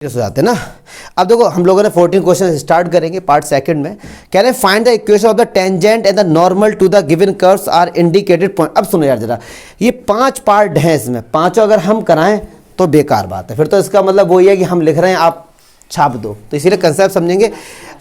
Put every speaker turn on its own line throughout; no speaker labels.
हो जाते ना। अब देखो हम लोगों ने 14 क्वेश्चन स्टार्ट करेंगे पार्ट सेकंड में। कह रहे हैं find the equation of the tangent and the normal to the given curves are indicated point. अब सुनो यार जरा, ये 5 पार्ट हैं, इसमें पांचों अगर हम कराएं तो बेकार बात है, फिर तो इसका मतलब वही है कि हम लिख रहे हैं आप छाप दो। तो इसीलिए कंसेप्ट समझेंगे,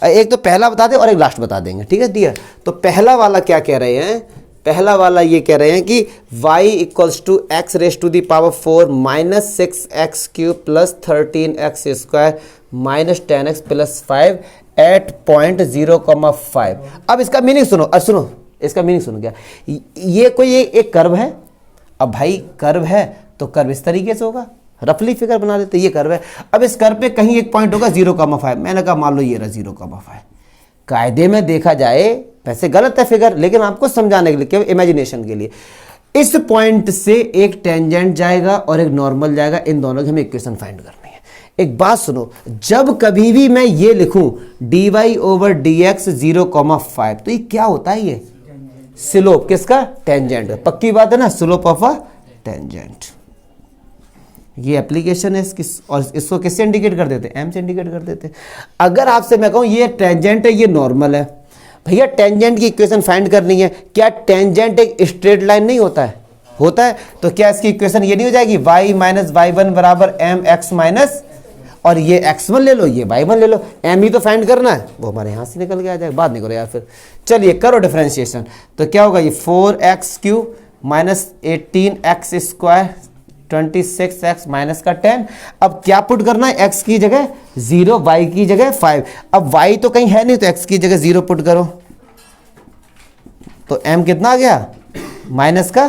एक तो पहला बता दें और एक लास्ट बता देंगे, ठीक है डियर। तो पहला वाला क्या कह रहे हैं, पहला वाला ये कह रहे हैं कि y equals to x raise to the power 4 minus 6x cube plus 13x square minus 10x plus 5 at point 0,5। अब इसका मीनिंग सुनो, सुनो इसका मीनिंग सुनो। क्या ये कोई एक कर्व है। अब भाई कर्व है तो कर्व इस तरीके से होगा, रफली फिगर बना लेते, ये कर्व है। अब इस कर्व पे कहीं एक पॉइंट होगा 0,5, मैंने कहा मान लो ये रहा 0,5। कायदे में देखा जाए वैसे गलत है फिगर, लेकिन आपको समझाने के लिए, केवल इमेजिनेशन के लिए, इस पॉइंट से एक टेंजेंट जाएगा और एक नॉर्मल जाएगा, इन दोनों की हमें इक्वेशन फाइंड करनी है। एक बात सुनो, जब कभी भी मैं ये लिखूं dy ओवर dx 0,5, तो ये क्या होता है, ये स्लोप किसका, टेंजेंट। पक्की बात है ना, स्लोप ऑफ अ टेंजेंट। ये एप्लीकेशन है इसकी, और इसको किससे इंडिकेट कर देते हैं, m से इंडिकेट कर देते हैं। अगर आपसे मैं कहूं ये टेंजेंट है, ये नॉर्मल है, भैया टेंजेंट की इक्वेशन फाइंड करनी है, क्या टेंजेंट एक स्ट्रेट लाइन नहीं होता है, होता है। तो क्या इसकी इक्वेशन ये नहीं हो जाएगी y माइनस y1 बराबर एम एक्स माइनस, और ये x1 ले लो, ये y1 ले लो, m ही तो फाइंड करना है, वो हमारे यहाँ से निकल के आ जाएगा, बात नहीं करो यार। फिर चलिए करो डिफरेंशिएशन, तो क्या होगा, ये 4x cube minus 18x square 26x minus का 10। अब क्या पुट करना है, x की जगह 0, y की जगह 5। अब y तो कहीं है नहीं, तो x की जगह 0 पुट करो, तो m कितना आ गया, माइनस का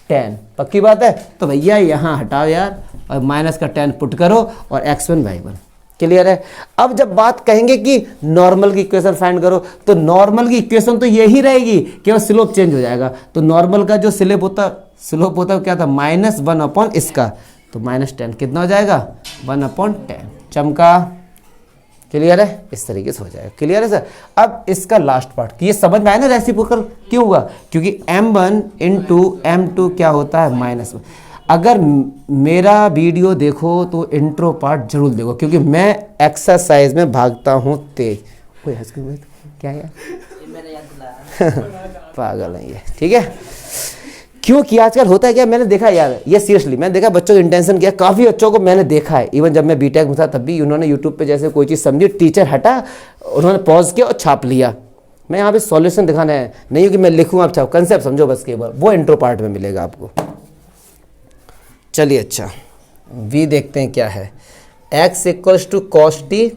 10। पक्की बात है। तो भैया यहाँ हटाओ यार, और माइनस का 10 पुट करो, और x1 y1 क्लियर है। अब जब बात कहेंगे कि नॉर्मल की इक्वेशन फाइंड करो, तो नॉर्मल की इक्वेशन तो यही रहेगी, केवल स्लोप चेंज हो जाएगा। तो नॉर्मल का जो स्लोप होता क्या था, -1 अपॉन इसका, तो -10 कितना हो जाएगा, 1/10। चमका, क्लियर है, इस तरीके से हो जाएगा। क्लियर है सर। अब इसका लास्ट पार्ट, ये समझ में आया ना, रेसिप्रोकल क्यों हुआ, क्योंकि m1 इंटू m2 क्या होता है, -1। अगर मेरा वीडियो देखो तो इंट्रो पार्ट जरूर देखो, क्योंकि मैं एक्सरसाइज में भागता हूँ तेज। क्या यार पागल है ये, ठीक है। क्योंकि आजकल होता है क्या, मैंने देखा यार, ये सीरियसली मैंने देखा, बच्चों को इंटेंशन किया, काफ़ी बच्चों को मैंने देखा है, इवन जब मैं बीटेक में था तब भी उन्होंने यूट्यूब पे जैसे कोई चीज़ समझी, टीचर हटा, उन्होंने पॉज किया और छाप लिया। मैं यहाँ पे सॉल्यूशन दिखाना है, नहीं कि मैं लिखूँ आप छाप, कंसेप्ट समझो बस केवल, वो इंट्रो पार्ट में मिलेगा आपको। चलिए अच्छा, v देखते हैं क्या है, x equals to cos t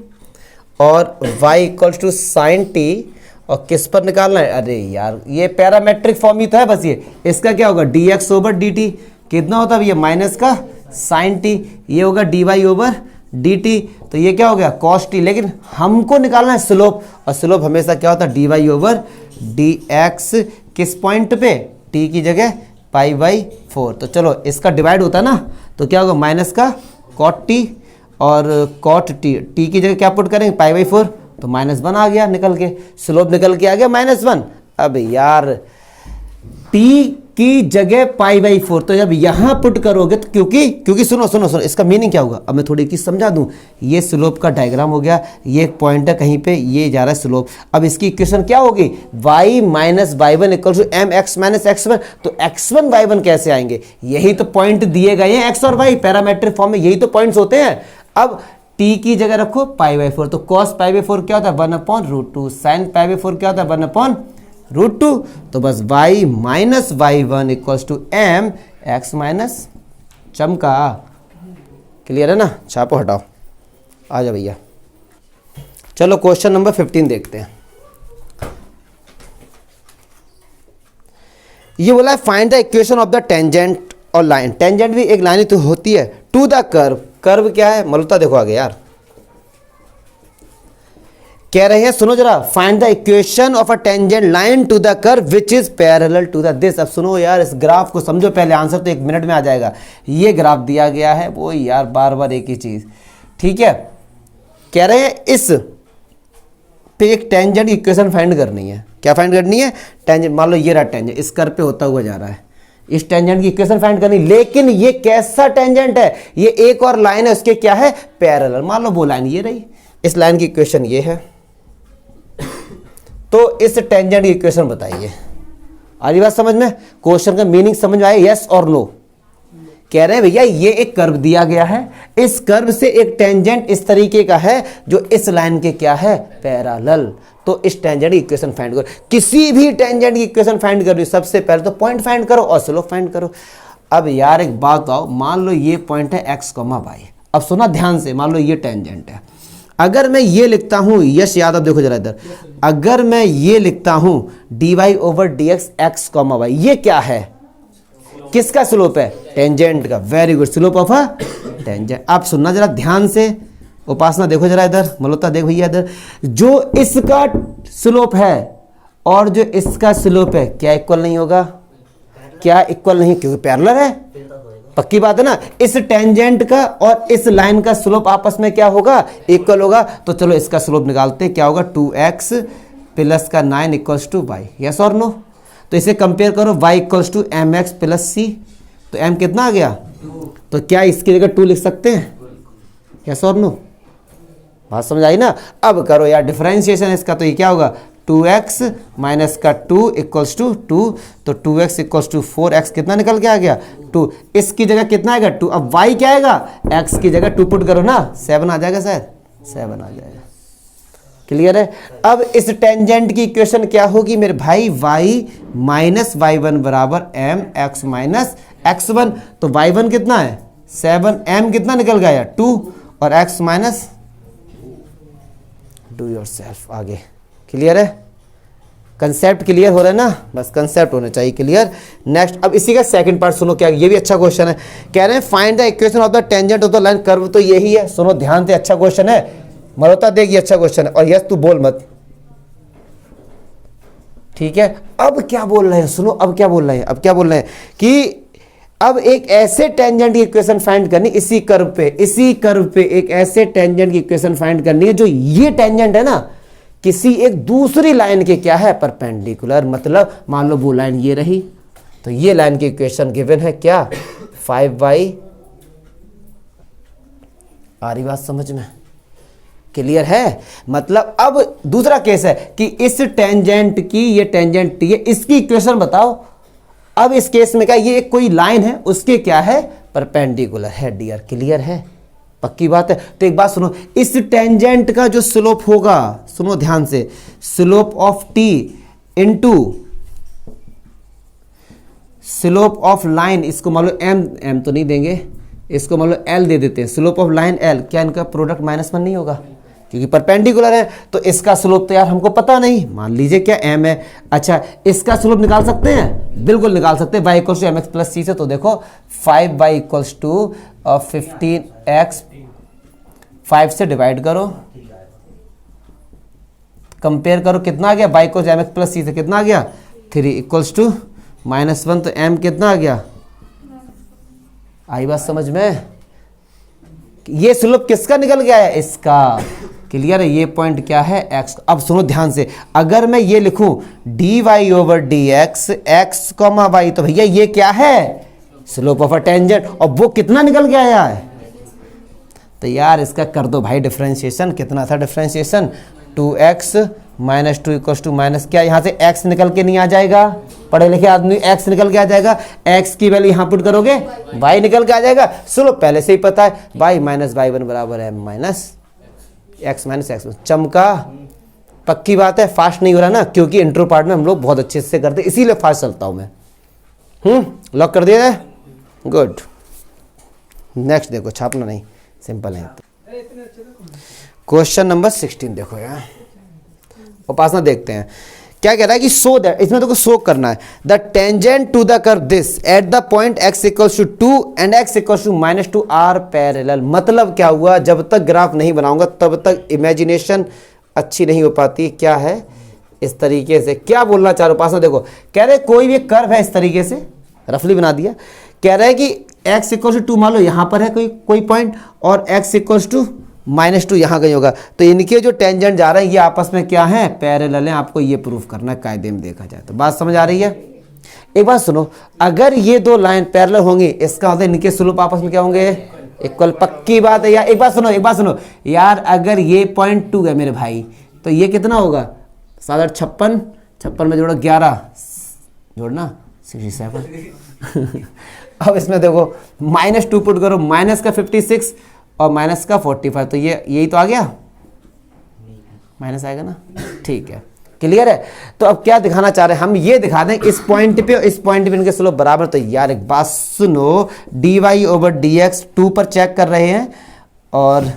और y equals to sine t, और किस पर निकालना है, अरे यार ये पैरामेट्रिक फॉर्म ही तो है बस। ये इसका क्या होगा, dx ओवर dt कितना होता है भैया, माइनस का साइन टी, ये होगा dy ओवर dt, तो ये क्या हो गया, cos t। लेकिन हमको निकालना है स्लोप, और स्लोप हमेशा क्या होता है, dy ओवर dx, किस पॉइंट पे, t की जगह π/4। तो चलो इसका डिवाइड होता है ना, तो क्या होगा, माइनस का cot t और cot t, t की जगह क्या पुट करेंगे, π/4, तो -1 आ गया निकल के, स्लोप निकल के आ गया -1। अब यार t की जगह π/4, तो जब यहां पुट करोगे तो क्योंकि सुनो इसका मीनिंग क्या होगा। अब मैं थोड़ी चीज समझा दूं, ये स्लोप का डायग्राम हो गया, ये एक पॉइंट है कहीं पे, ये जा रहा है स्लोप। अब इसकी इक्वेशन क्या होगी, y minus y1 equal to m x minus x1। तो x1 y1 कैसे आएंगे, यही तो पॉइंट दिए गए हैं, x और y पैरामेट्रिक फॉर्म में यही तो पॉइंट्स होते हैं। अब t की जगह रखो π/4, तो cos π/4 क्या होता है, 1/√2, sin π/4 क्या होता है, 1/√2। तो बस y minus y1 equals to m x minus, चमका। क्लियर है ना, छापो हटाओ, आ जाओ भैया। चलो क्वेश्चन नंबर 15 देखते हैं। ये बोला है find the equation of the tangent और लाइन। टेंजेंट भी एक लाइन तो होती है, टू द कर्व। कर्व क्या है, मलता देखो आगे यार, कह रहे हैं सुनो जरा, find the equation of a tangent line to the curve which is parallel to the this. अब सुनो यार, इस ग्राफ को समझो पहले, आंसर तो 1 मिनट में आ जाएगा। ये ग्राफ दिया गया है, वो यार बार बार एक ही चीज, ठीक है। कह रहे हैं इस पे एक टेंजेंट की इक्वेशन फाइंड करनी है। क्या फाइंड करनी है, टेंजेंट। मान लो ये रहा टेंजेंट, इस कर्व पे होता हुआ जा रहा है, इस टेंजेंट की इक्वेशन फाइंड करनी, लेकिन ये कैसा टेंजेंट है, ये एक और लाइन है उसके क्या है, पैरेलल। मान लो वो लाइन ये रही, इस लाइन की इक्वेशन ये है, तो इस टेंजेंट की इक्वेशन बताइए। आ रही बात समझ में, क्वेश्चन का मीनिंग समझ में आया, यस और नो। कह रहे हैं भैया ये एक कर्व दिया गया है, इस कर्व से एक टेंजेंट इस तरीके का है जो इस लाइन के क्या है, पैरेलल। तो इस टेंजेंट की इक्वेशन फाइंड करो। किसी भी टेंजेंट की इक्वेशन फाइंड करो सबसे पहले तो पॉइंट फाइंड करो और स्लोप फाइंड करो। अब यार एक बात आओ, मान लो ये पॉइंट है x, y। अब सुना ध्यान से, मान लो ये टेंजेंट है, अगर मैं ये लिखता हूं, यश यादव देखो जरा इधर, अगर मैं ये लिखता हूं dy/dx x, y, ये क्या है, किसका स्लोप है, टेंजेंट का। Very good, slope of a tangent. आप सुनना जरा ध्यान से, उपासना देखो जरा इधर, मल्होत्रा देख भैया इधर, जो इसका स्लोप है और जो इसका स्लोप है क्या इक्वल नहीं होगा, क्या इक्वल नहीं, क्योंकि पैरेलल है, पक्की बात है ना। इस टेंजेंट का और इस लाइन का स्लोप आपस में क्या होगा, इक्वल होगा। तो चलो इसका स्लोप निकालते हैं, क्या होगा, 2x प्लस का 9 इक्वल्स टू y, यस और नो। तो इसे कंपेयर करो, y equals to mx plus c, तो m कितना आ गया, तो क्या इसकी जगह 2 लिख सकते हैं, यस और नो। बात समझ आई ना। अब करो यार डिफरेंशिएशन इसका, तो ये क्या होगा, 2x माइनस का 2 इक्वल्स टू 2, तो 2x इक्वल्स टू 4x कितना निकल के आ गया, 2। इसकी जगह कितना आएगा, 2। अब y क्या आएगा, x की जगह 2 पुट करो ना, 7 आ जाएगा, शायद 7 आ जाएगा। क्लियर है। अब इस टेंजेंट की इक्वेशन क्या होगी मेरे भाई, y माइनस y1 बराबर m x माइनस x1। तो y1 कितना है 7, m कितना निकल गया 2, और x minus, do your self. आगे क्लियर है, कंसेप्ट क्लियर हो रहा है ना, बस कंसेप्ट होना चाहिए क्लियर। नेक्स्ट, अब इसी का सेकंड पार्ट सुनो, क्या ये भी अच्छा क्वेश्चन है। कह रहे हैं find the equation of the tangent of the line curve, तो यही है। सुनो ध्यान से, अच्छा क्वेश्चन है, मल्होत्रा देख, ये अच्छा क्वेश्चन है, और यस तू बोल मत, ठीक है। अब क्या बोल रहे हैं, सुनो अब क्या बोल रहे हैं, अब क्या बोल रहे हैं कि अब एक ऐसे टेंजेंट की इक्वेशन फाइंड करनी, इसी कर्व पे एक ऐसे टेंजेंट की इक्वेशन फाइंड करनी है जो ये टेंजेंट है ना किसी एक दूसरी लाइन के क्या है, परपेंडिकुलर। मतलब मान लो वो लाइन ये रही, तो ये लाइन की इक्वेशन गिवन है क्या, 5y। आ रही बात समझ में, क्लियर है। मतलब अब दूसरा केस है कि इस टेंजेंट की, ये टेंजेंट है, इसकी इक्वेशन बताओ। अब इस केस में क्या, ये एक कोई लाइन है, उसके क्या है, परपेंडिकुलर है डियर, क्लियर है, पक्की बात है। तो एक बात सुनो, इस टेंजेंट का जो स्लोप होगा, सुनो ध्यान से, slope of t into slope of line, इसको मान लो m तो नहीं देंगे, इसको मान लो l दे देते हैं, स्लोप ऑफ लाइन l, क्या इनका प्रोडक्ट -1 नहीं होगा, क्योंकि परपेंडिकुलर है। तो इसका स्लोप तो यार हमको पता नहीं, मान लीजिए क्या m है। अच्छा, इसका स्लोप निकाल सकते हैं, बिल्कुल निकाल सकते हैं, y equals to mx plus c से। तो देखो 5y इक्वल्स टू 15x, 5 से डिवाइड करो, कंपेयर करो, कितना आ गया, y equals mx plus c से कितना आ गया 3 इक्वल्स टू -1, तो m कितना आ गया। आई बात समझ में, ये स्लोप किसका निकल गया है, इसका, क्लियर है। ये पॉइंट क्या है, x। अब सुनो ध्यान से, अगर मैं ये लिखूं dy/dx x, y, तो भैया ये क्या है, स्लोप ऑफ अ टेंजेंट, और वो कितना निकल के आया है। तो यार इसका कर दो भाई डिफरेंशिएशन, कितना था differentiation, 2x minus 2 equals to minus क्या, यहाँ से x निकल के नहीं आ जाएगा, पढ़े लिखे आदमी, x निकल के आ जाएगा, x की वैल्यू यहाँ पुट करोगे y निकल के आ जाएगा। सुनो पहले से ही पता है, y माइनस y1 बराबर है माइनस x माइनस x। चमका, पक्की बात है, फास्ट नहीं हो रहा ना, क्योंकि इंट्रो पार्ट में हम लोग बहुत अच्छे से करते, इसीलिए फास्ट चलता हूँ मैं। लॉक कर दिया है, गुड। नेक्स्ट देखो, छापना नहीं, सिंपल है। क्वेश्चन नंबर 16 देखो यार, उपासना देखते हैं क्या कह रहा है कि सो दैट, इसमें तो शो करना है, the tangent to the curve this at the point x equals to 2 and x equals to -2 are parallel. मतलब क्या हुआ, जब तक ग्राफ नहीं बनाऊंगा तब तक इमेजिनेशन अच्छी नहीं हो पाती। क्या है, इस तरीके से क्या बोलना चाह रहा हूं उपासना देखो, कह रहे कोई भी कर्व है, इस तरीके से रफली बना दिया, कह रहा है कि x इक्वल्स टू 2 मान लो यहां पर है कोई पॉइंट, और x इक्वल्स टू -2 यहाँ कहीं होगा, तो इनके जो टेंजेंट जा रहे हैं ये आपस में क्या है, पैरेलल हैं। आपको ये प्रूफ करना है, कायदे में देखा जाए तो। बात समझ आ रही है। एक बात सुनो, अगर ये दो लाइन पैरेलल होंगी इसका मतलब इनके स्लोप आपस में क्या होंगे, इक्वल। पक्की बात है यार। एक बात सुनो यार, अगर ये 0.2 है मेरे भाई, तो ये कितना होगा, 7 56, 56 में जोड़ो 11, जोड़ना 67। अब इसमें देखो -2 पुट करो, माइनस का 56 और माइनस का 45, तो ये यही तो आ गया, माइनस आएगा ना, ठीक है, क्लियर है। तो अब क्या दिखाना चाह रहे हैं हम, ये दिखा दें इस पॉइंट पे और इस पॉइंट पे इनके स्लोप बराबर। तो यार एक बात सुनो, dy/dx 2 पर चेक कर रहे हैं और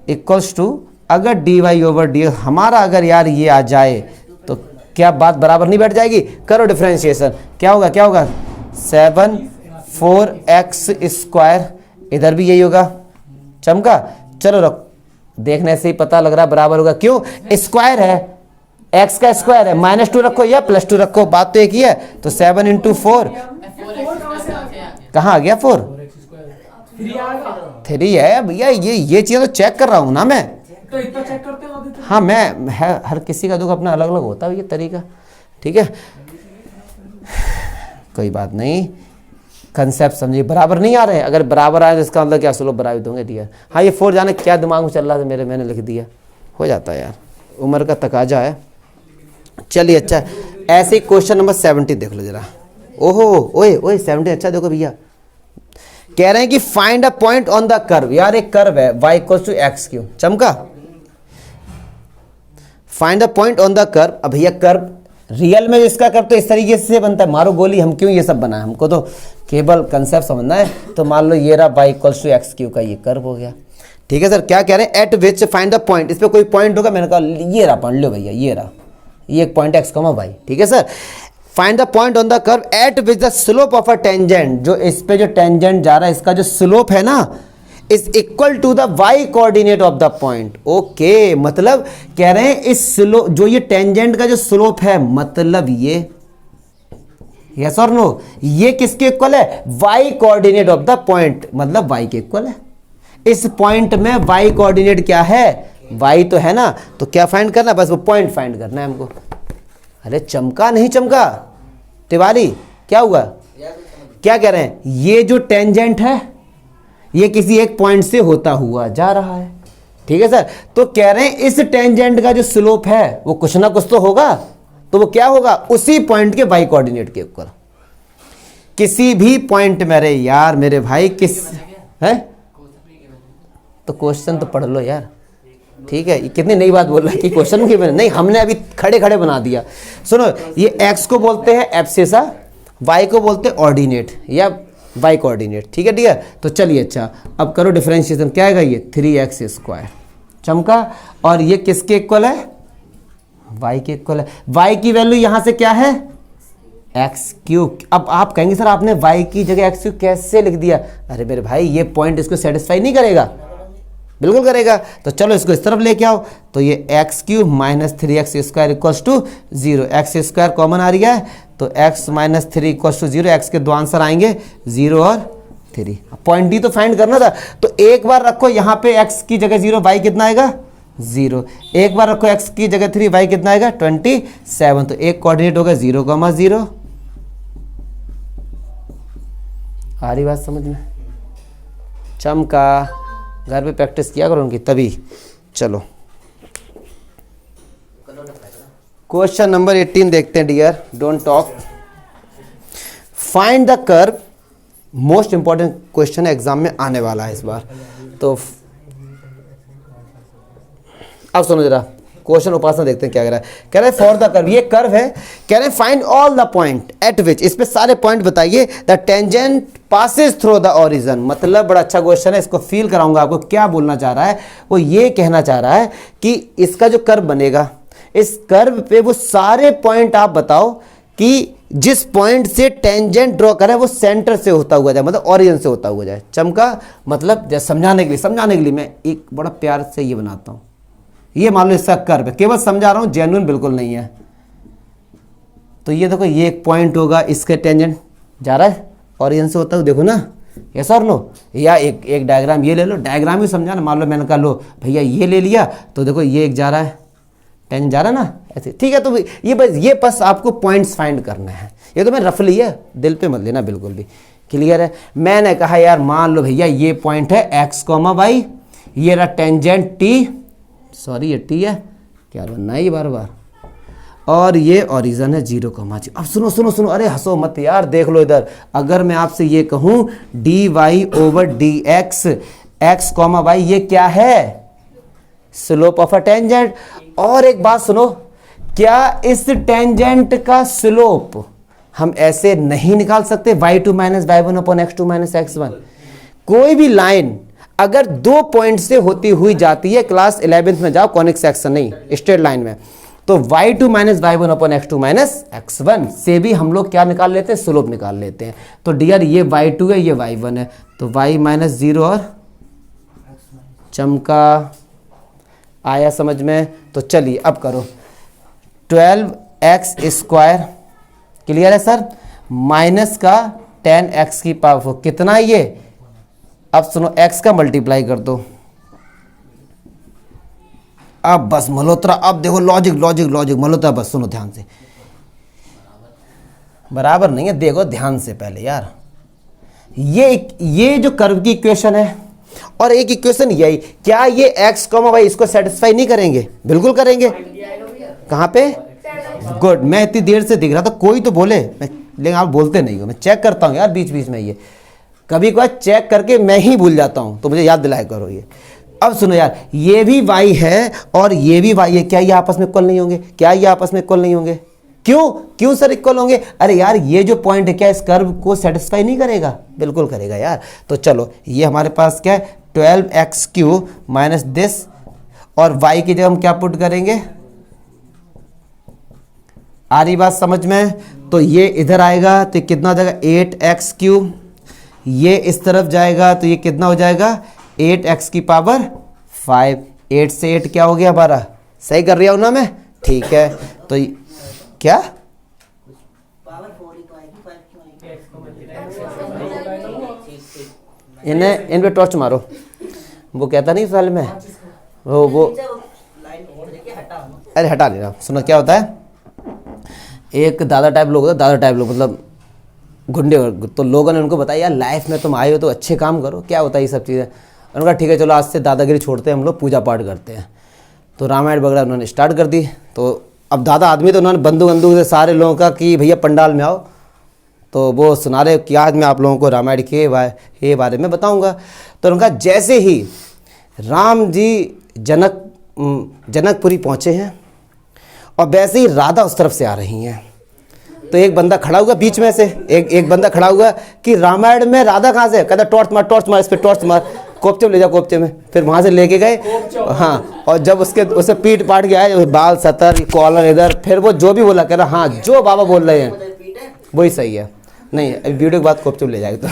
इक्वल्स टू, अगर dy/dx हमारा अगर यार ये आ जाए तो क्या बात बराबर नहीं बैठ जाएगी। करो डिफरेंशिएशन, क्या होगा 7 4x², इधर भी यही होगा, चमका। चलो रख, देखने से ही पता लग रहा है बराबर होगा, क्यों, स्क्वायर है, x का स्क्वायर है, -2 रखो या +2 रखो, बात तो एक ही है। तो 7 × 4 कहाँ आ गया, 4 3 है भैया। ये चीज़ तो चेक कर रहा हूँ ना मैं,
तो इतना चेक करते हो।
हाँ मैं हर किसी का दुख अपना अलग अलग होता है ये तरीका, ठीक है, कोई बात नहीं, कंसेप्ट समझिए। बराबर नहीं आ रहे हैं, अगर बराबर आए तो इसका मतलब क्या, स्लोप बराबर दोगे दिया। हाँ ये 4 जाने क्या दिमाग में चल रहा था मेरे, मैंने लिख दिया, हो जाता है यार, उम्र का तकाजा है। चलिए अच्छा, ऐसे ही क्वेश्चन नंबर 70 देख लो जरा। ओहो ओए 70 अच्छा देखो भैया, कह रहे हैं कि find a point on the curve. यार एक कर्व है y=x3, चमका, find a point on the curve. अब भैया कर्व रियल में इसका कर्व तो इस तरीके से बनता है, मारो गोली, हम क्यों ये सब बनाए, हमको तो केवल कंसेप्ट समझना है। तो मान लो ये रहा y=x3 का ये कर्व हो गया, ठीक है सर। क्या कह रहे हैं, eight which find the point, इस पे कोई पॉइंट होगा, मैंने कहा ये रहा, पढ़ लो भैया, ये रहा, ये एक पॉइंट x, y, ठीक है sir. Find the point on the curve at which the slope of a tangent, जो इस पे जो टेंजेंट जा रहा है इसका जो स्लोप है ना, is equal to the y coordinate of the point. Okay, मतलब कह रहे हैं इस स्लोप, जो ये टेंजेंट का जो स्लोप है, मतलब ये, यस और नो, ये किसके इक्वल है, y coordinate of the point, मतलब y के इक्वल है। इस पॉइंट में y कोऑर्डिनेट क्या है, y तो है ना, तो क्या फाइंड करना, बस वो पॉइंट फाइंड करना है हमको। अरे चमका नहीं चमका तिवारी, क्या हुआ, क्या कह रहे हैं, ये जो टेंजेंट है ये किसी एक पॉइंट से होता हुआ जा रहा है, ठीक है सर। तो कह रहे हैं इस टेंजेंट का जो स्लोप है वो कुछ ना कुछ तो होगा, तो वो क्या होगा, उसी पॉइंट के y कोऑर्डिनेट के इक्वल। किसी भी पॉइंट में, अरे यार मेरे भाई किस है, तो क्वेश्चन तो पढ़ लो यार, ठीक है। कितनी नई बात बोल रहा है कि क्वेश्चन की नहीं, हमने अभी खड़े खड़े बना दिया। सुनो, ये x को बोलते हैं एब्सिसा, y को बोलते हैं ऑर्डिनेट या y कोऑर्डिनेट, ठीक है। तो चलिए अच्छा, अब करो डिफरेंशिएशन, क्या आएगा, ये 3x², चमका। और ये किसके इक्वल है, y के इक्वल है। y की वैल्यू यहां से क्या है, x3। अब आप कहेंगे सर आपने y की जगह x3 कैसे लिख दिया, अरे मेरे भाई ये पॉइंट इसको सेटिस्फाई नहीं करेगा, बिल्कुल करेगा। तो चलो इसको इस तरफ लेके आओ, तो ये x³ - 3x² = 0, x² कॉमन आ रहा है, तो x - 3 = 0, x के दो आंसर आएंगे 0 और 3। पॉइंट डी तो फाइंड करना था, तो एक बार रखो यहाँ पे x की जगह 0, y कितना आएगा 0, एक बार रखो x की जगह 3, y कितना आएगा 27, तो एक कोऑर्डिनेट होगा 0,0। आ रही बात समझ में, चमका, घर पे प्रैक्टिस किया करो उनकी तभी। चलो क्वेश्चन नंबर 18 देखते हैं dear, don't talk. Find the curve, most important question है, एग्जाम में आने वाला है इस बार। तो अब सुनो जरा क्वेश्चन, उपासना देखते हैं क्या कह रहा है। कह रहे हैं फॉर द कर्व, ये कर्व है, कह रहे हैं find all the point eight विच, इस पे सारे पॉइंट बताइए, the tangent passes through the origin. मतलब बड़ा अच्छा क्वेश्चन है, इसको फील कराऊंगा आपको। क्या बोलना चाह रहा है, वो ये कहना चाह रहा है कि इसका जो कर्व बनेगा, इस कर्व पे वो सारे पॉइंट आप बताओ कि जिस पॉइंट से टेंजेंट ड्रॉ करें वो सेंटर से होता हुआ जाए, मतलब ओरिजिन से होता हुआ जाए। चमका, मतलब जैसे समझाने के लिए मैं एक बड़ा प्यार से ये बनाता हूँ। ये मान लो इसका कर्व है, केवल समझा रहा हूँ, जेन्युइन बिल्कुल नहीं है। तो ये देखो, ये एक पॉइंट होगा, इसके टेंजेंट जा रहा है ओरिजिन से होता हुआ, देखो ना, यस और नो। या एक डायग्राम ये ले लो, डायग्राम ही समझा ना, मान लो मैंने कहा लो भैया ये ले लिया, तो देखो ये एक जा रहा है, टेंजेंट जा रहा है ना, ऐसे, ठीक है। तो ये बस आपको पॉइंट्स फाइंड करना है, ये तो मैं रफली है, दिल पे मत लेना बिल्कुल भी। क्लियर है। मैंने कहा यार मान लो भैया ये पॉइंट है x, y, ये रहा टेंजेंट t, सॉरी ये t है, क्या बनना है ये बार बार, और ये ओरिजिन है 0, 0। अब सुनो सुनो सुनो, अरे हंसो मत यार, देख लो इधर। अगर मैं आपसे ये कहूं dy/dx x, y, ये क्या है? Slope of a tangent. और एक बात सुनो, क्या इस टेंजेंट का स्लोप हम ऐसे नहीं निकाल सकते? y2 - y1 upon x2 - x1। कोई भी लाइन अगर 2 पॉइंट से होती हुई जाती है, क्लास 11th में जाओ, कॉनिक सेक्शन नहीं, स्ट्रेट लाइन में, तो y2 - y1 upon x2 - x1 से भी हम लोग क्या निकाल लेते हैं? स्लोप निकाल लेते हैं। तो डियर ये y2 है, ये y1 है, तो y - 0 और चमका। आया समझ में? तो चलिए अब करो 12x², क्लियर है सर, माइनस का 10x की पावर 4, कितना है ये? अब सुनो, x का मल्टीप्लाई कर दो। अब बस मल्होत्रा, अब देखो लॉजिक लॉजिक लॉजिक, मल्होत्रा बस सुनो ध्यान से, बराबर नहीं है, देखो ध्यान से पहले यार। ये जो कर्व की इक्वेशन है और एक इक्वेशन यही, क्या ये x, y इसको सेटिस्फाई नहीं करेंगे? बिल्कुल करेंगे। कहाँ पे? गुड। मैं इतनी देर से दिख रहा था, कोई तो बोले, लेकिन आप बोलते नहीं हो। मैं चेक करता हूँ यार बीच बीच में, ये कभी कभार चेक करके मैं ही भूल जाता हूँ, तो मुझे याद दिलाया करो ये। अब सुनो यार, ये भी y है और ये भी y है, क्या ये आपस में इक्वल नहीं होंगे? क्या ये आपस में इक्वल नहीं होंगे? क्यों क्यों सर इक्वल होंगे? अरे यार ये जो पॉइंट है क्या इस कर्व को सेटिस्फाई नहीं करेगा? बिल्कुल करेगा यार। तो चलो ये हमारे पास क्या है, 12x³ माइनस दिस, और y की जगह हम क्या पुट करेंगे? आ रही बात समझ में? तो ये इधर आएगा तो कितना हो जाएगा? 8x³। ये इस तरफ जाएगा तो ये कितना हो जाएगा? 8x की पावर 5। 8 से 8 क्या हो गया हमारा? सही कर रहा हूं ना मैं? ठीक है। तो क्या इन्हें इन पे टॉर्च मारो, वो कहता नहीं साल में वो अरे हटा ले रहा। सुनो क्या होता है, एक दादा टाइप लोग होते हैं, दादा टाइप लोग मतलब गुंडे, तो लोगों ने उनको बताया यार लाइफ में तुम आए हो तो अच्छे काम करो, क्या होता है ये सब चीज़ें। उन्होंने कहा ठीक है चलो आज से दादागिरी छोड़ते हैं, हम लोग पूजा पाठ करते हैं। तो रामायण वगैरह उन्होंने स्टार्ट कर दी। तो अब दादा आदमी तो उन्होंने बंदूक से सारे लोगों का कि भैया पंडाल में आओ, तो वो सुना रहे कि आज मैं आप लोगों को रामायण के बारे में बताऊँगा। तो उनका जैसे ही राम जी जनकपुरी पहुँचे हैं और वैसे ही राधा उस तरफ से आ रही हैं, तो एक बंदा खड़ा हुआ बीच में से, एक बंदा खड़ा हुआ कि रामायण में राधा कहाँ से? कहता टॉर्च मार इस पे टॉर्च मार, कोपचे में ले जा कोपचे में। फिर वहाँ से लेके गए, हाँ, और जब उसे पीट पाट के आए, बाल सतर कॉलर इधर, फिर वो जो भी बोला कह रहा हाँ जो बाबा बोल रहे हैं वही सही है। नहीं अभी वीडियो के बाद कोपचे में ले जाएगा तो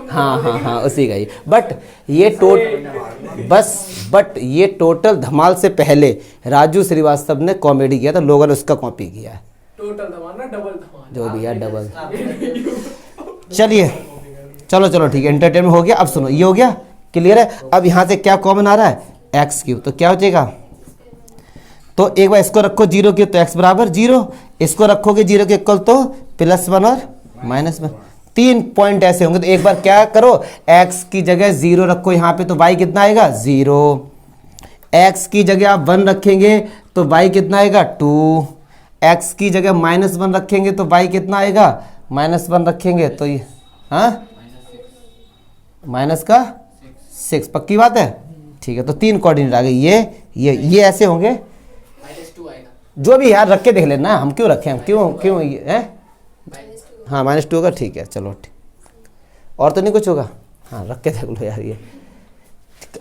हाँ उसी का ही। बट ये टोटल धमाल से पहले राजू श्रीवास्तव ने कॉमेडी किया था, लोगों ने उसका कॉपी किया है।
टोटल धमाल ना डबल धमाल,
जो भी है डबल। चलिए चलो ठीक है, एंटरटेनमेंट हो गया। अब सुनो ये हो गया, क्लियर है। अब यहाँ से क्या कॉमन आ रहा है? x³। तो क्या हो जाएगा? तो एक बार इसको रखो 0 के तो x बराबर 0, इसको रखोगे 0 के इक्वल तो +1 और -1, 3 पॉइंट ऐसे होंगे। तो एक बार क्या करो, x की जगह 0 रखो यहाँ पे, तो y कितना आएगा? 0। x की जगह आप 1 रखेंगे तो y कितना आएगा? 2। x की जगह -1 रखेंगे तो y कितना आएगा? -1 रखेंगे तो ये हाँ -6। पक्की बात है? ठीक है। तो 3 कोऑर्डिनेट आ गए, ये ऐसे होंगे,
-2 आएगा,
जो भी यार रख के देख लेना, हम क्यों रखें, हम क्यों ये है? हाँ -2 होगा, ठीक है चलो ठीक। और तो नहीं कुछ होगा? हाँ रख के देख लो यार। ये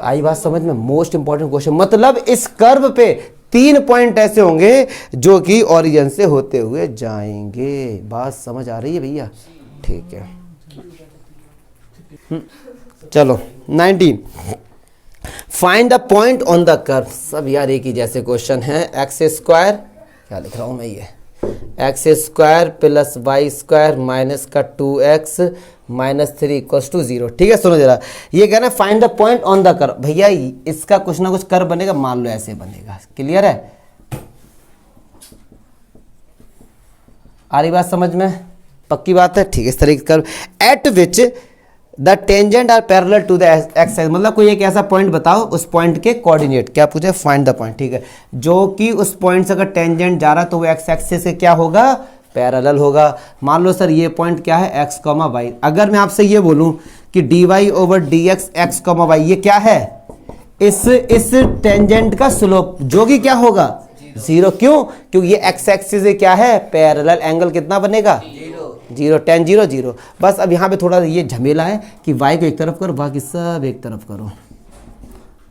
आई बात समझ में? मोस्ट इंपॉर्टेंट क्वेश्चन, मतलब इस कर्व पे 3 पॉइंट ऐसे होंगे जो कि ओरिजिन से होते हुए जाएंगे। बात समझ आ रही है भैया? ठीक है। चलो 19, find the point on the curve. सब यार एक ही जैसे क्वेश्चन है। x², क्या लिख रहा हूँ मैं, ये x² + y² माइनस का 2x -3 = 0। ठीक है सुनो जरा, ये कहना है find the point on the curve. भैया इसका कुछ ना कुछ कर्व बनेगा, मान लो ऐसे बनेगा, क्लियर है? आ रही बात समझ में? पक्की बात है, ठीक है। इस तरीके कर at which the tangent are parallel to the x, मतलब कोई एक ऐसा पॉइंट बताओ उस पॉइंट के कोऑर्डिनेट, क्या पूछे, फाइंड द पॉइंट, ठीक है, जो कि उस पॉइंट से अगर टेंजेंट जा रहा तो वो एक्स एक्सिस से क्या होगा, पैरेलल होगा। मान लो सर ये पॉइंट क्या है, एक्स कॉमा वाई। अगर मैं आपसे ये बोलूं कि d Y over D x x comma y, ये क्या है, इस टेंजेंट का स्लोप, जो कि क्या होगा, जीरो। क्यों? क्योंकि ये एक्स एक्सिस से क्या है, पैरेलल। एंगल कितना बनेगा, जीरो, टेन जीरो जीरो। बस अब यहाँ पे थोड़ा ये झमेला है कि वाई को एक तरफ करो, बाकी सब एक तरफ करो।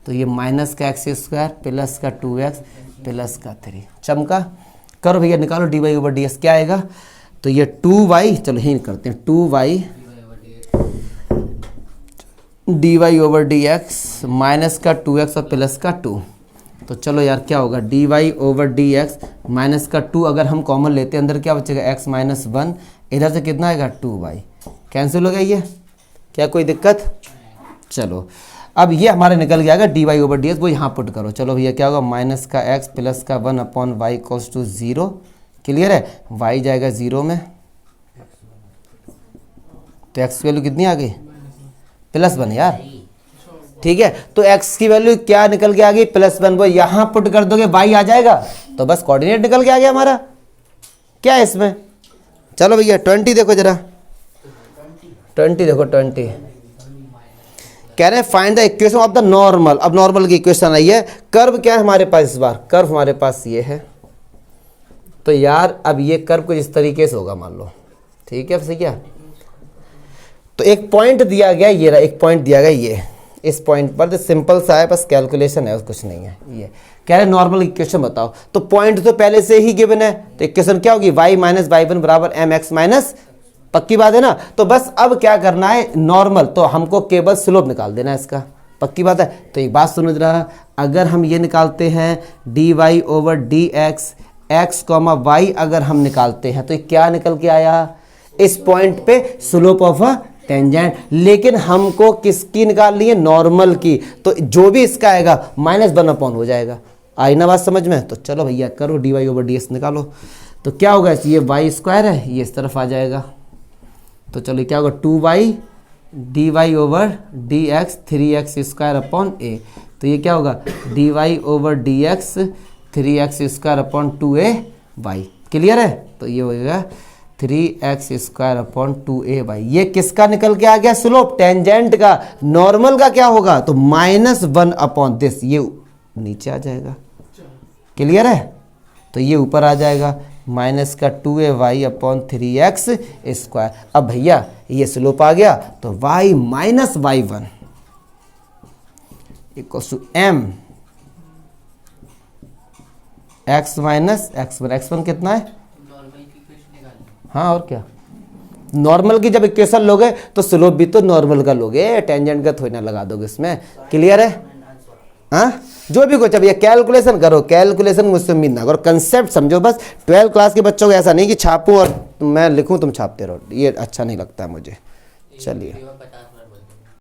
तो ये माइनस का एक्स स्क्वायर प्लस का 2x प्लस का 3, चमका। करो भैया, निकालो d Y over D x, क्या आएगा, तो ये 2y, चलो यही करते हैं, 2y D Y over D x minus का 2x और प्लस का 2। तो चलो यार क्या होगा, D Y over D x minus का 2, अगर हम कॉमन लेते हैं अंदर क्या बचेगा, x माइनस 1, इधर से कितना आएगा 2y, कैंसिल हो गया ये, क्या कोई दिक्कत? चलो अब ये हमारे निकल गया आएगा d Y over D x, वो यहाँ पुट करो। चलो भैया क्या होगा, माइनस का x प्लस का 1 upon y equals to 0, clear है, y जाएगा 0 में, तो x वैल्यू कितनी आ गई, +1 यार, ठीक है। तो x की वैल्यू क्या निकल के आ गई, +1, वो यहाँ पुट कर दोगे y आ जाएगा, तो बस कोऑर्डिनेट निकल के आ गया हमारा। क्या है इसमें, चलो भैया 20 देखो जरा, 20 देखो, 20 कह रहे हैं find the equation of the normal. अब नॉर्मल की इक्वेशन आई है, कर्व क्या है हमारे पास, इस बार कर्व हमारे पास ये है। तो यार अब ये कर्व कुछ इस तरीके से होगा, मान लो, ठीक है, सही क्या। तो एक पॉइंट दिया गया, ये रहा एक पॉइंट दिया गया, ये इस पॉइंट पर, तो सिंपल सा है, बस कैलकुलेशन है, कुछ नहीं है। ये कह रहे नॉर्मल इक्वेशन बताओ, तो पॉइंट तो पहले से ही गिवन है, तो इक्वेशन क्या होगी, y माइनस वाई वन बराबर एम एक्स माइनस, पक्की बात है ना। तो बस अब क्या करना है, नॉर्मल, तो हमको केवल स्लोप निकाल देना है इसका, पक्की बात है। तो एक बात समझ रहा, अगर हम ये निकालते हैं d Y over D x x comma y, अगर हम निकालते हैं तो क्या निकल के आया, इस पॉइंट पे स्लोप ऑफ अ टेंजेंट। लेकिन हमको किसकी निकालनी है, नॉर्मल की, तो जो भी इसका आएगा -1 अपॉन हो जाएगा। आई ना बात समझ में? तो चलो भैया करो, d Y over D x निकालो, तो क्या होगा, ये वाई स्क्वायर है, ये इस तरफ आ जाएगा, तो चलो क्या होगा, 2y D Y over D X 3x square upon A. तो ये क्या होगा, D Y over D X 3x square upon 2ay, clear है। तो ये होगा 3x स्क्वायर अपॉन 2ay। ये किसका निकल के आ गया, स्लोप, टेंजेंट का। नॉर्मल का क्या होगा, तो -1 अपॉन दिस, ये नीचे आ जाएगा, क्लियर है। तो ये ऊपर आ जाएगा, माइनस का 2ay अपॉन 3x स्क्वायर। अब भैया ये स्लोप आ गया, तो y minus y1 equals to m x minus x1। x1 कितना है, हाँ, और क्या, नॉर्मल की जब इक्वेशन लोगे तो स्लोप भी तो नॉर्मल का लोगे, टेंजेंट का थोड़ी ना लगा दोगे इसमें, क्लियर है। हाँ, जो भी कुछ, अब ये कैलकुलेशन करो, कैलकुलेशन मुझसे उम्मीद ना करो, कंसेप्ट समझो बस। 12 क्लास के बच्चों को ऐसा नहीं कि छापूं और मैं लिखूं तुम छापते रहो, ये अच्छा नहीं लगता है मुझे। चलिए